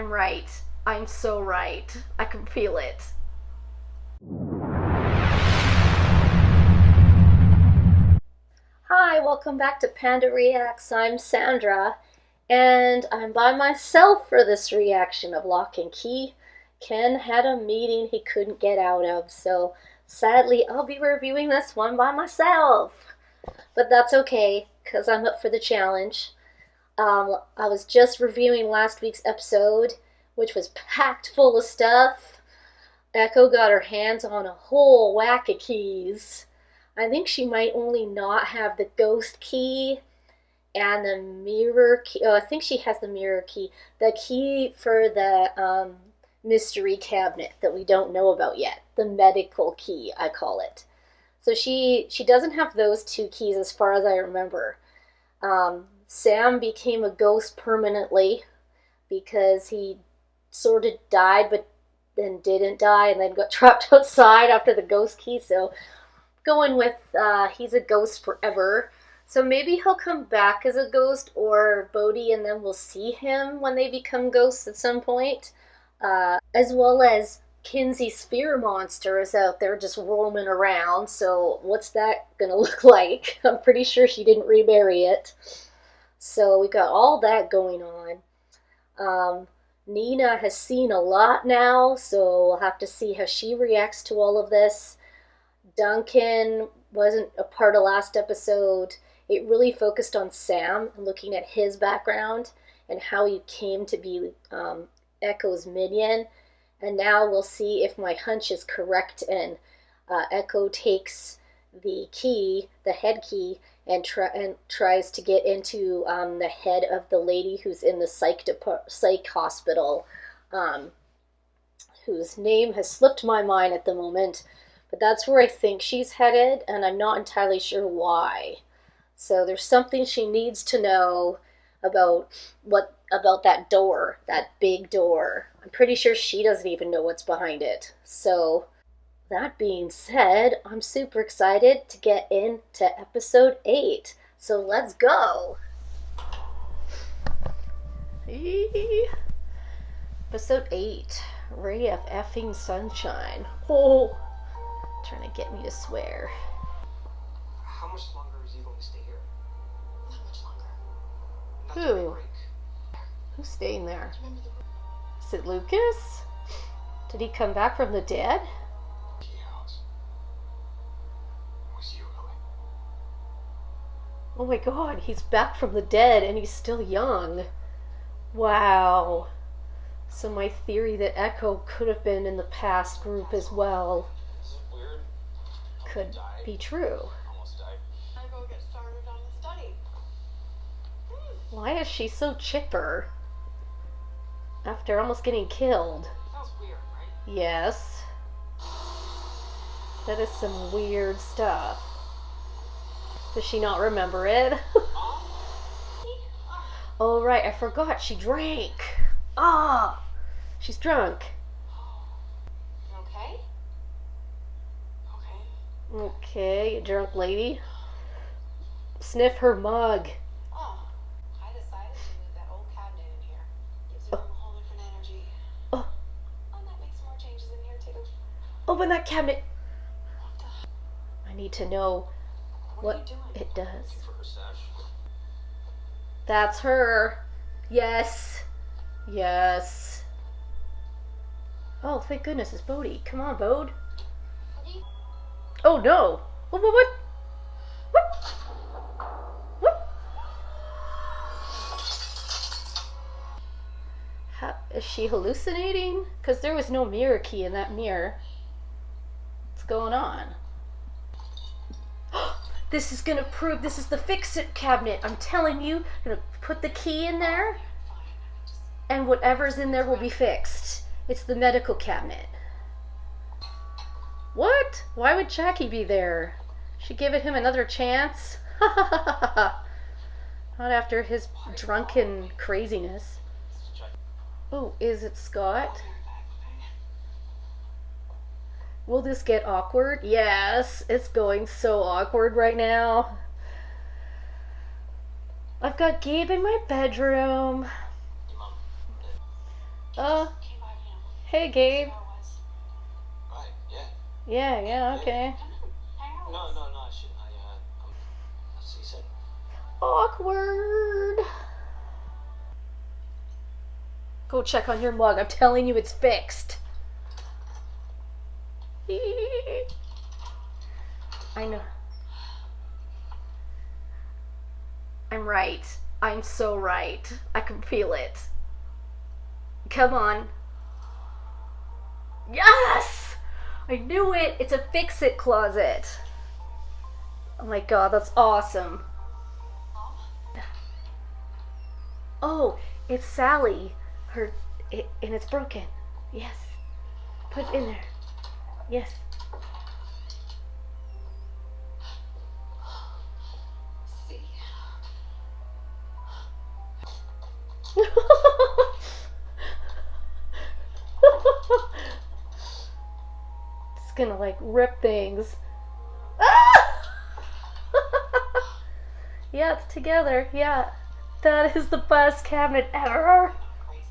I'm right. I'm so right. I can feel it. Hi, welcome back to Panda Reacts. I'm Sandra, and I'm by myself for this reaction of Locke and Key. Ken had a meeting he couldn't get out of, so sadly I'll be reviewing this one by myself. But that's okay, because I'm up for the challenge. I was just reviewing last week's episode, which was packed full of stuff. Echo got her hands on a whole whack of keys. I think she might only not have the ghost key and the mirror key. Oh, I think she has the mirror key. The key for the mystery cabinet that we don't know about yet. The medical key, I call it. So she doesn't have those two keys as far as I remember. Sam became a ghost permanently because he sort of died but then didn't die and then got trapped outside after the ghost key. So going with he's a ghost forever. So maybe he'll come back as a ghost, or Bode and then we'll see him when they become ghosts at some point. As well as Kinsey Spear Monster is out there just roaming around. So what's that gonna look like? I'm pretty sure she didn't rebury it. So we got all that going on. Nina has seen a lot now, so we'll have to see how she reacts to all of this. Duncan wasn't a part of last episode. It really focused on Sam and looking at his background and how he came to be Echo's minion. And now we'll see if my hunch is correct and Echo takes the key, the head key, and tries to get into the head of the lady who's in the psych hospital, whose name has slipped my mind at the moment. But that's where I think she's headed, and I'm not entirely sure why. So there's something she needs to know about that door, that big door. I'm pretty sure she doesn't even know what's behind it. So that being said, I'm super excited to get into episode 8. So let's go. Episode 8, Ray of Effing Sunshine. Oh, trying to get me to swear. How much longer is he going to stay here? Not much longer. Who? Who's staying there? Is it Lucas? Did he come back from the dead? Oh my god, he's back from the dead and he's still young. Wow. So my theory that Echo could have been in the past group as well could be true. I go get started on the study. Why is she so chipper after almost getting killed? Sounds weird, right? Yes. That is some weird stuff. Does she not remember it? Oh right, I forgot she drank. Ah, she's drunk. You okay? Okay. Okay, drunk lady. Sniff her mug. Oh, I decided to move that old cabinet in here. Gives the room a whole different energy. Oh. Oh, and that makes more changes in here too. Open that cabinet. I need to know What are you doing? it does. For her stash. That's her. Yes. Yes. Oh, thank goodness it's Bode. Come on, Bode. Oh no. What? What? How, is she hallucinating? Because there was no mirror key in that mirror. What's going on? This is gonna prove this is the fix-it cabinet. I'm telling you, I'm gonna put the key in there, and whatever's in there will be fixed. It's the medical cabinet. What? Why would Jackie be there? She giving him another chance? Not after his drunken craziness. Oh, is it Scott? Will this get awkward? Yes, it's going so awkward right now. I've got Gabe in my bedroom. Uh, Came by, hey, Gabe. see how it was. Right, yeah. Yeah, okay. Come on, hang out with No, us. I shouldn't. That's what you said. Awkward. Go check on your mug. I'm telling you, it's fixed. I know. I'm right. I'm so right. I can feel it. Come on. Yes! I knew it! It's a fix-it closet. Oh my god, that's awesome. Mom? Oh, it's Sally. And it's broken. Yes. Put it in there. Yes. See? It's gonna like rip things. Ah! Yeah, it's together. Yeah. That is the best cabinet ever. Crazy.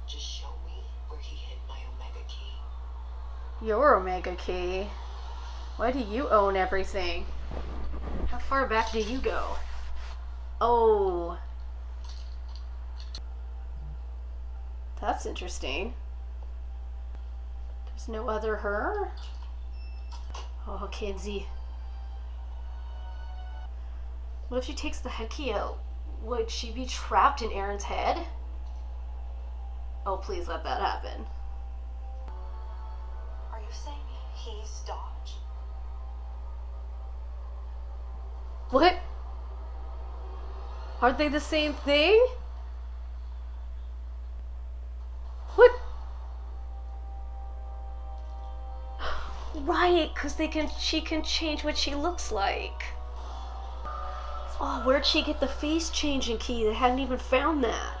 Just show me where he hid my Omega key. Your Omega key. Why do you own everything? How far back do you go? Oh. That's interesting. There's no other her? Oh, Kinsey. What if she takes the head key out? Would she be trapped in Aaron's head? Oh, please let that happen. Are you saying he's Dodge? What? Aren't they the same thing? What? Right, because she can change what she looks like. Oh, where'd she get the face changing key? They hadn't even found that.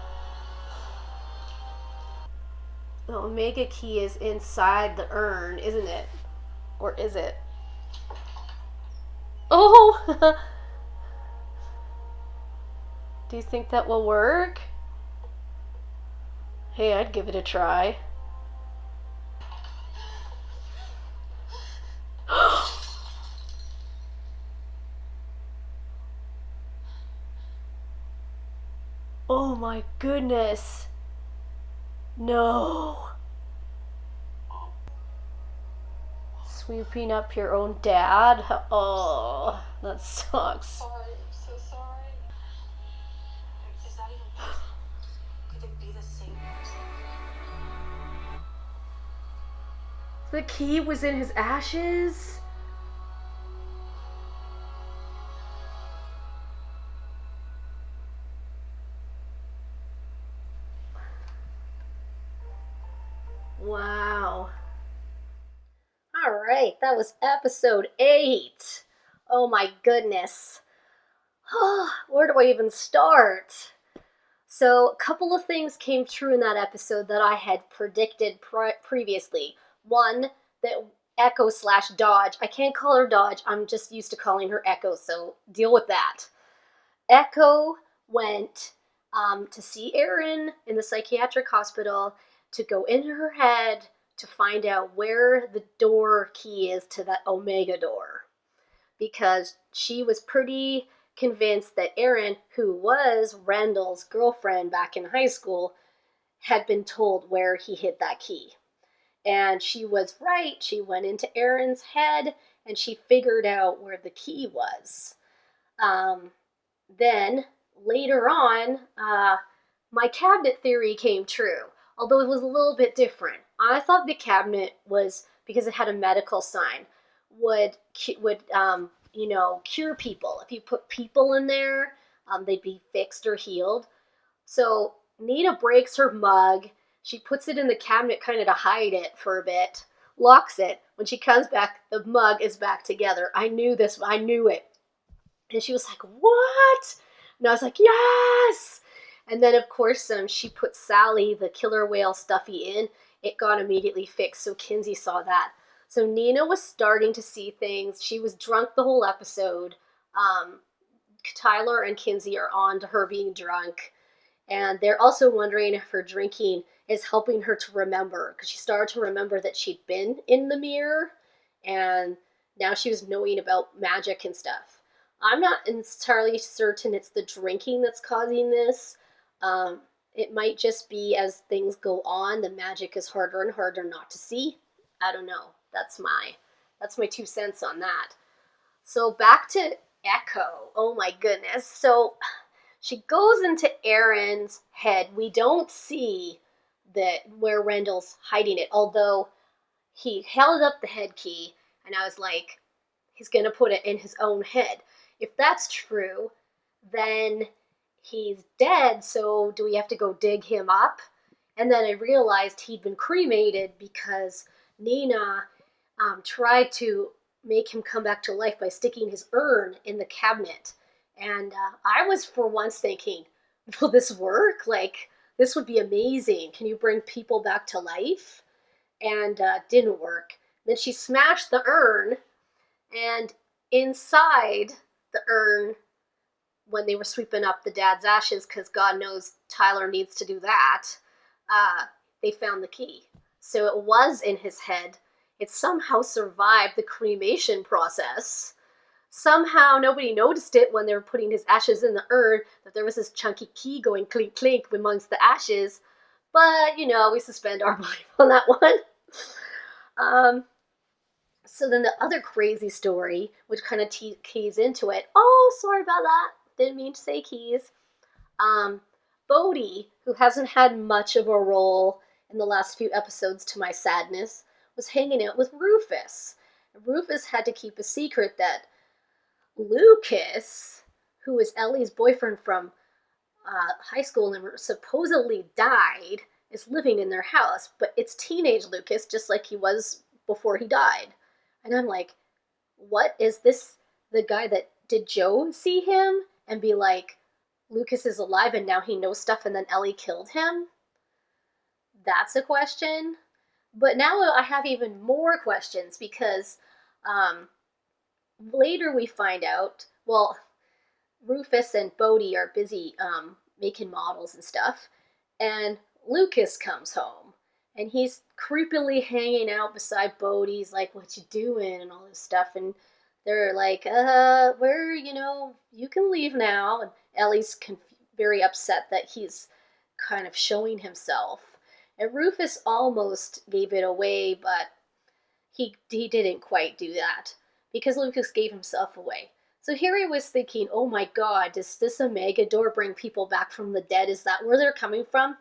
The Omega key is inside the urn, isn't it? Or is it? Oh! Do you think that will work? Hey, I'd give it a try. Oh my goodness. No. Sweeping up your own dad? Oh, that sucks. Sorry, I'm so sorry. Is that even possible? Could it be the same person? The key was in his ashes? Wow. Alright, that was episode 8. Oh my goodness. Where do I even start? So, a couple of things came true in that episode that I had predicted previously. One, that Echo / Dodge, I can't call her Dodge, I'm just used to calling her Echo, so deal with that. Echo went to see Aaron in the psychiatric hospital to go into her head to find out where the door key is to that Omega door. Because she was pretty convinced that Aaron, who was Randall's girlfriend back in high school, had been told where he hid that key. And she was right. She went into Aaron's head and she figured out where the key was. Then, later on, my cabinet theory came true, although it was a little bit different. I thought the cabinet was, because it had a medical sign, would cure people. If you put people in there, they'd be fixed or healed. So Nina breaks her mug. She puts it in the cabinet kind of to hide it for a bit, locks it. When she comes back, the mug is back together. I knew it. And she was like, what? And I was like, yes! And then, of course, she put Sally, the killer whale stuffy, in. It got immediately fixed, so Kinsey saw that. So Nina was starting to see things. She was drunk the whole episode. Tyler and Kinsey are on to her being drunk. And they're also wondering if her drinking is helping her to remember, because she started to remember that she'd been in the mirror, and now she was knowing about magic and stuff. I'm not entirely certain it's the drinking that's causing this. It might just be as things go on, the magic is harder and harder not to see. I don't know. That's my 2 cents on that. So back to Echo. Oh my goodness. So she goes into Aaron's head. We don't see where Rendell's hiding it, although he held up the head key, and I was like, he's gonna put it in his own head. If that's true, then he's dead, so do we have to go dig him up? And then I realized he'd been cremated because Nina tried to make him come back to life by sticking his urn in the cabinet. And I was for once thinking, will this work? Like, this would be amazing. Can you bring people back to life? And didn't work. Then she smashed the urn, and inside the urn, when they were sweeping up the dad's ashes, because God knows Tyler needs to do that, they found the key. So it was in his head. It somehow survived the cremation process. Somehow nobody noticed it when they were putting his ashes in the urn, that there was this chunky key going clink clink amongst the ashes. But, we suspend our belief on that one. So then the other crazy story, which kind of keys into it. Oh, sorry about that. Didn't mean to say keys. Bode, who hasn't had much of a role in the last few episodes to my sadness, was hanging out with Rufus. Rufus had to keep a secret that Lucas, who was Ellie's boyfriend from high school and supposedly died, is living in their house. But it's teenage Lucas, just like he was before he died. And I'm like, what is this? The guy that, did Joe see him and be like, Lucas is alive and now he knows stuff and then Ellie killed him? That's a question. But now I have even more questions because later we find out, well, Rufus and Bode are busy making models and stuff, and Lucas comes home, and he's creepily hanging out beside Bode. He's like, what you doing, and all this stuff, and they're like, you can leave now, and Ellie's very upset that he's kind of showing himself, and Rufus almost gave it away, but he didn't quite do that, because Lucas gave himself away. So here I was thinking, oh my god, does this Omega door bring people back from the dead? Is that where they're coming from?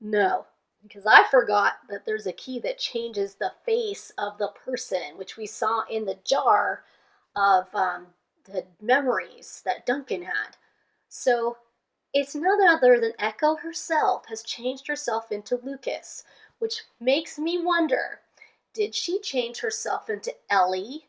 No, because I forgot that there's a key that changes the face of the person, which we saw in the jar of the memories that Duncan had. So it's none other than Echo herself has changed herself into Lucas, which makes me wonder, did she change herself into Ellie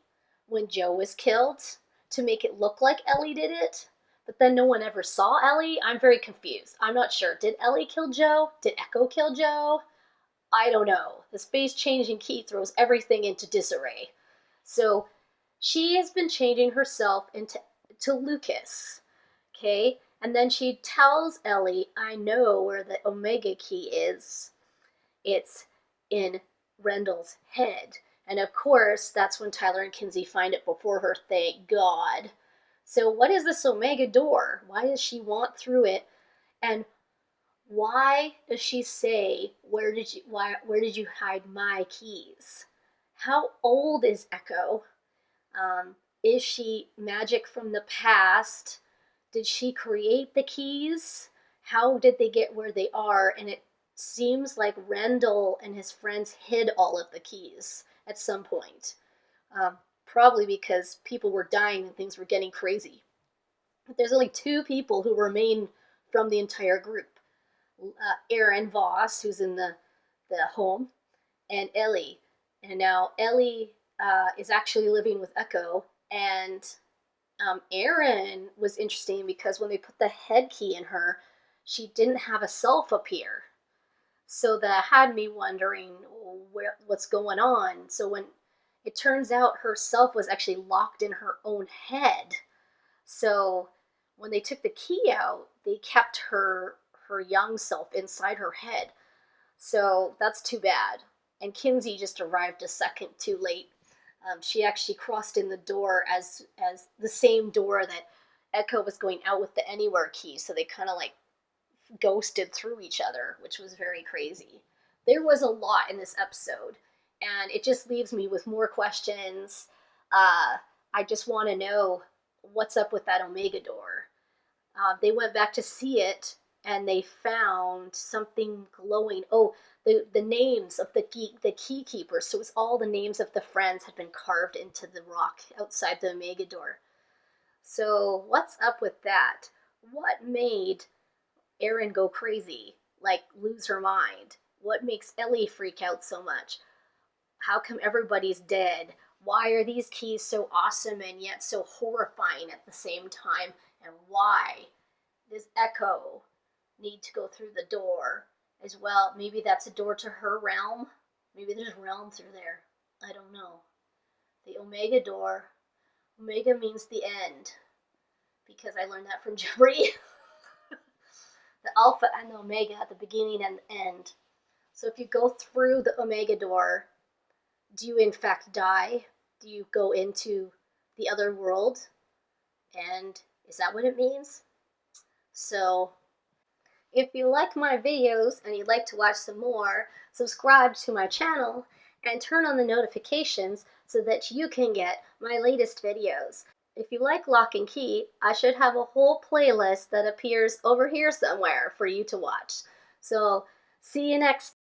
when Joe was killed to make it look like Ellie did it? But then no one ever saw Ellie? I'm very confused. I'm not sure. Did Ellie kill Joe? Did Echo kill Joe? I don't know. The space-changing key throws everything into disarray. So she has been changing herself into Lucas. Okay? And then she tells Ellie, I know where the Omega key is. It's in Rendell's head. And of course, that's when Tyler and Kinsey find it before her, thank God. So what is this Omega door? Why does she want through it? And why does she say, where did you hide my keys? How old is Echo? Is she magic from the past? Did she create the keys? How did they get where they are? And it seems like Rendell and his friends hid all of the keys at some point. Probably because people were dying and things were getting crazy. But there's only 2 people who remain from the entire group. Aaron Voss, who's in the home, and Ellie. And now Ellie is actually living with Echo, and Aaron was interesting because when they put the head key in her, she didn't have a self appear. So that had me wondering what's going on. So when it turns out herself was actually locked in her own head. So when they took the key out, they kept her her young self inside her head. So that's too bad. And Kinsey just arrived a second too late. She actually crossed in the door as the same door that Echo was going out with the Anywhere key. So they kind of like ghosted through each other, which was very crazy. There was a lot in this episode, and it just leaves me with more questions. I just want to know what's up with that Omega door. They went back to see it, and they found something glowing. Oh, the names of the key keepers. So it's all the names of the friends had been carved into the rock outside the Omega door. So what's up with that? What made Erin go crazy, like lose her mind? What makes Ellie freak out so much? How come everybody's dead? Why are these keys so awesome and yet so horrifying at the same time? And why does Echo need to go through the door as well? Maybe that's a door to her realm. Maybe there's realm through there. I don't know. The Omega door. Omega means the end, because I learned that from Jeopardy. The Alpha and the Omega at the beginning and the end. So if you go through the Omega door, do you in fact die? Do you go into the other world? And is that what it means? So if you like my videos and you'd like to watch some more, subscribe to my channel and turn on the notifications so that you can get my latest videos. If you like Locke and Key, I should have a whole playlist that appears over here somewhere for you to watch. So see you next